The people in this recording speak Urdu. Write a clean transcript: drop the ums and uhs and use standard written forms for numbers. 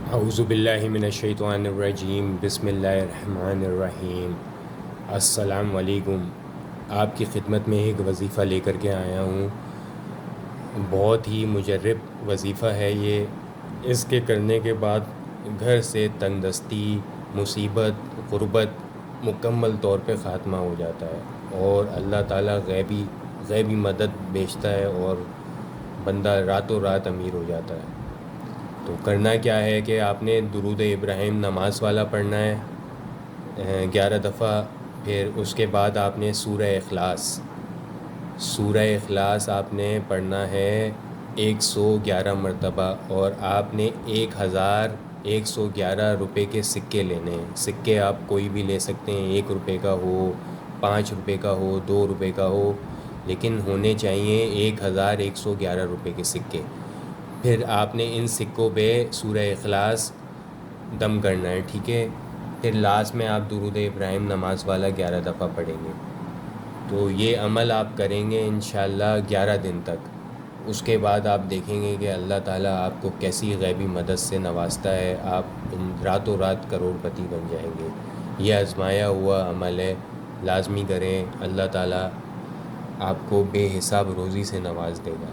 اعوذ باللہ من الشیطان الرجیم، بسم اللہ الرحمن الرحیم۔ السلام علیکم۔ آپ کی خدمت میں ایک وظیفہ لے کر کے آیا ہوں۔ بہت ہی مجرب وظیفہ ہے یہ۔ اس کے کرنے کے بعد گھر سے تنگ دستی، مصیبت، غربت مکمل طور پہ خاتمہ ہو جاتا ہے، اور اللہ تعالیٰ غیبی مدد بیچتا ہے، اور بندہ راتوں رات امیر ہو جاتا ہے۔ تو کرنا کیا ہے کہ آپ نے درود ابراہیم نماز والا پڑھنا ہے 11 دفعہ۔ پھر اس کے بعد آپ نے سورہ اخلاص آپ نے پڑھنا ہے 111 مرتبہ، اور آپ نے 1111 روپے کے سکے لینے ہیں۔ سکے آپ کوئی بھی لے سکتے ہیں، 1 روپے کا ہو، 5 روپے کا ہو، 2 روپے کا ہو، لیکن ہونے چاہیے 1111 روپے کے سکے۔ پھر آپ نے ان سکوں پہ سورہ اخلاص دم کرنا ہے، ٹھیک ہے۔ پھر لاسٹ میں آپ درود ابراہیم نماز والا 11 دفعہ پڑھیں گے۔ تو یہ عمل آپ کریں گے انشاءاللہ 11 دن تک۔ اس کے بعد آپ دیکھیں گے کہ اللہ تعالیٰ آپ کو کیسی غیبی مدد سے نوازتا ہے، آپ راتوں رات کروڑ پتی بن جائیں گے۔ یہ آزمایا ہوا عمل ہے، لازمی کریں، اللہ تعالیٰ آپ کو بے حساب روزی سے نواز دے گا۔